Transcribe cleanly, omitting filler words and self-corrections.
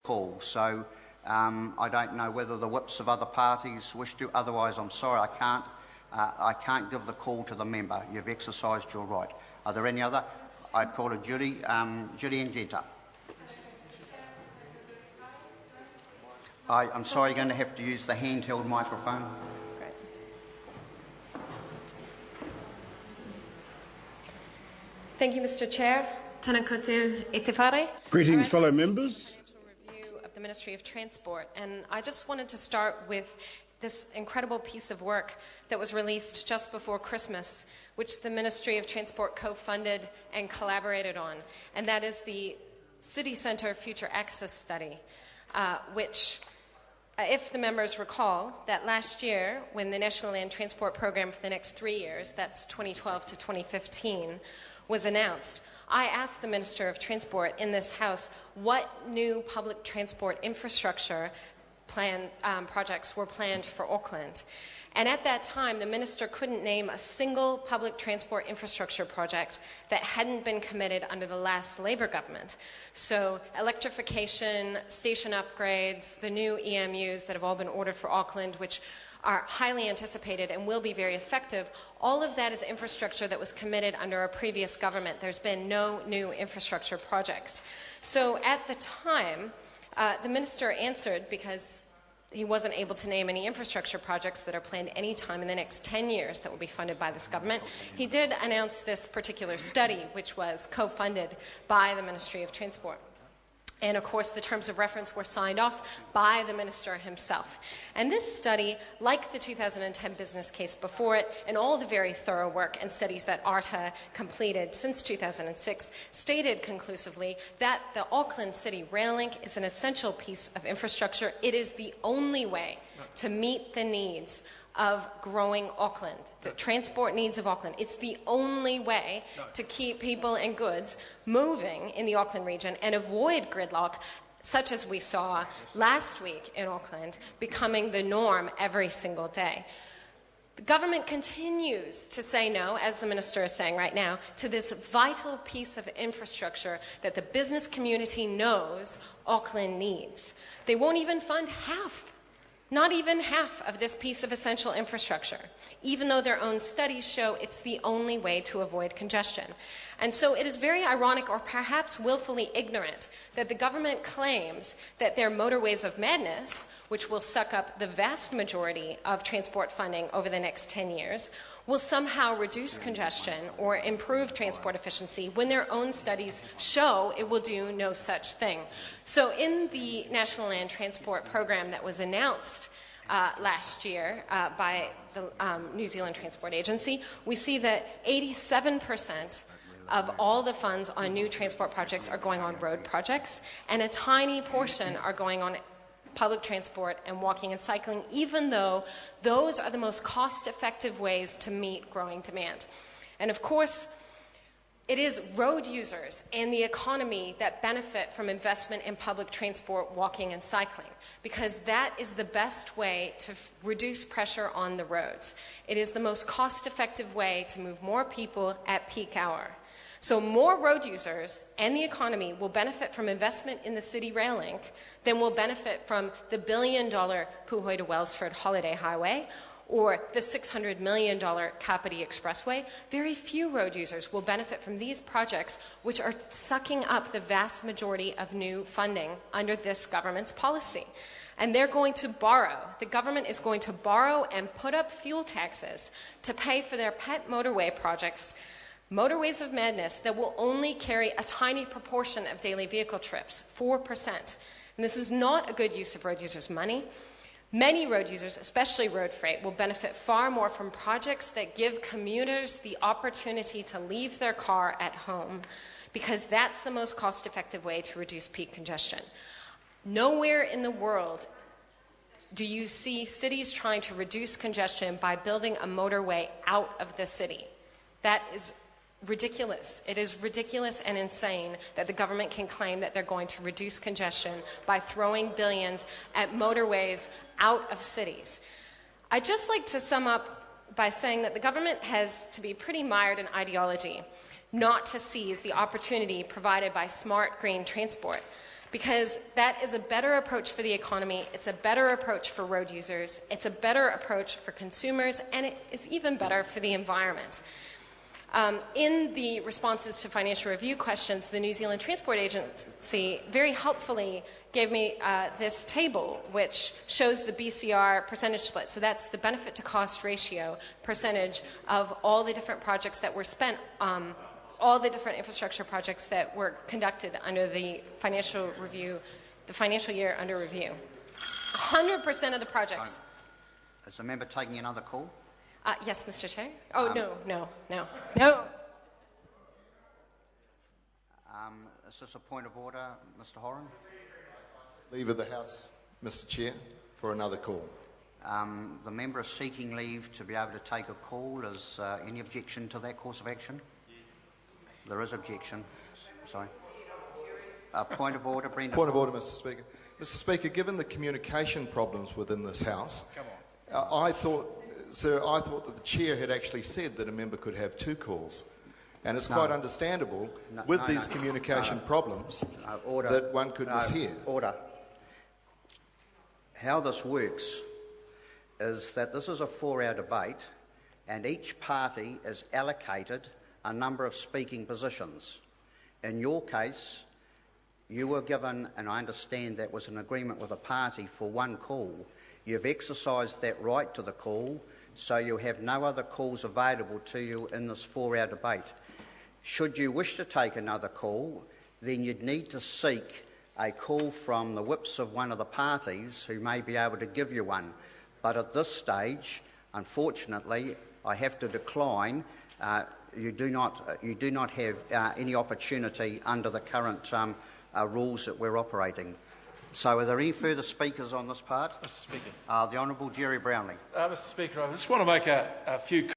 call. So I don't know whether the whips of other parties wish to. Otherwise, I'm sorry, I can't give the call to the member. You've exercised your right. Are there any other? I'd call it Judy Ngenta. I'm sorry, you're going to have to use the handheld microphone. Thank you, Mr. Chair. Tēnā koutou e te whare. Greetings, fellow members. Review of the Ministry of Transport, and I just wanted to start with this incredible piece of work that was released just before Christmas, which the Ministry of Transport co-funded and collaborated on, and that is the City Centre Future Access Study, which, if the members recall, that last year, when the National Land Transport Programme for the next 3 years, that's 2012 to 2015, was announced, I asked the Minister of Transport in this House what new public transport infrastructure projects were planned for Auckland. And at that time, the Minister couldn't name a single public transport infrastructure project that hadn't been committed under the last Labour government. So electrification, station upgrades, the new EMUs that have all been ordered for Auckland, which are highly anticipated and will be very effective, all of that is infrastructure that was committed under a previous government. There's been no new infrastructure projects. So at the time, the Minister answered, because he wasn't able to name any infrastructure projects that are planned any time in the next 10 years that will be funded by this government, he did announce this particular study, which was co-funded by the Ministry of Transport. And of course, the terms of reference were signed off by the Minister himself. And this study, like the 2010 business case before it, and all the very thorough work and studies that ARTA completed since 2006, stated conclusively that the Auckland City Rail Link is an essential piece of infrastructure. It is the only way to meet the needs of growing Auckland, the transport needs of Auckland. It's the only way to keep people and goods moving in the Auckland region and avoid gridlock, such as we saw last week in Auckland, becoming the norm every single day. The government continues to say no, as the Minister is saying right now, to this vital piece of infrastructure that the business community knows Auckland needs. They won't even fund half. Not even half of this piece of essential infrastructure, even though their own studies show it's the only way to avoid congestion. And so it is very ironic, or perhaps willfully ignorant, that the government claims that their motorways of madness, which will suck up the vast majority of transport funding over the next 10 years, will somehow reduce congestion or improve transport efficiency when their own studies show it will do no such thing. So in the National Land Transport Program that was announced last year by the New Zealand Transport Agency, we see that 87% of all the funds on new transport projects are going on road projects, and a tiny portion are going on public transport and walking and cycling, even though those are the most cost-effective ways to meet growing demand. And of course, it is road users and the economy that benefit from investment in public transport, walking and cycling, because that is the best way to reduce pressure on the roads. It is the most cost-effective way to move more people at peak hour. So more road users and the economy will benefit from investment in the City Rail Link than will benefit from the $1 billion Puhoi to Wellsford Holiday Highway or the $600 million Kapiti Expressway. Very few road users will benefit from these projects, which are sucking up the vast majority of new funding under this government's policy. And they're going to borrow. The government is going to borrow and put up fuel taxes to pay for their pet motorway projects, motorways of madness that will only carry a tiny proportion of daily vehicle trips, 4%. And this is not a good use of road users' money. Many road users, especially road freight, will benefit far more from projects that give commuters the opportunity to leave their car at home, because that's the most cost-effective way to reduce peak congestion. Nowhere in the world do you see cities trying to reduce congestion by building a motorway out of the city. That is ridiculous. It is ridiculous and insane that the government can claim that they're going to reduce congestion by throwing billions at motorways out of cities. I'd just like to sum up by saying that the government has to be pretty mired in ideology not to seize the opportunity provided by smart green transport. because that is a better approach for the economy, it's a better approach for road users, it's a better approach for consumers, and it is even better for the environment. In the responses to financial review questions, the New Zealand Transport Agency very helpfully gave me this table, which shows the BCR percentage split. So that's the benefit to cost ratio percentage of all the different projects that were spent, all the different infrastructure projects that were conducted under the financial review, the financial year under review. 100% of the projects. Is the member taking another call? Yes, Mr. Chair. Oh, no. Is this a point of order, Mr. Horan? Leave of the House, Mr. Chair, for another call. The member is seeking leave to be able to take a call. Is any objection to that course of action? Yes. There is objection. Sorry. Point of order, Brendan. Point of order, Mr. Speaker. Mr. Speaker, given the communication problems within this House, I thought that the Chair had actually said that a member could have two calls. And it's quite understandable with these communication problems that one could mishear. Order. How this works is that this is a 4-hour debate and each party is allocated a number of speaking positions. In your case, you were given, and I understand that was an agreement with a party, for one call. You've exercised that right to the call, so you have no other calls available to you in this 4-hour debate. Should you wish to take another call, then you'd need to seek a call from the whips of one of the parties who may be able to give you one. But at this stage, unfortunately, I have to decline. You do not have any opportunity under the current rules that we're operating. So are there any further speakers on this part? Mr. Speaker. The Honourable Jerry Brownlee. Mr. Speaker, I just want to make a few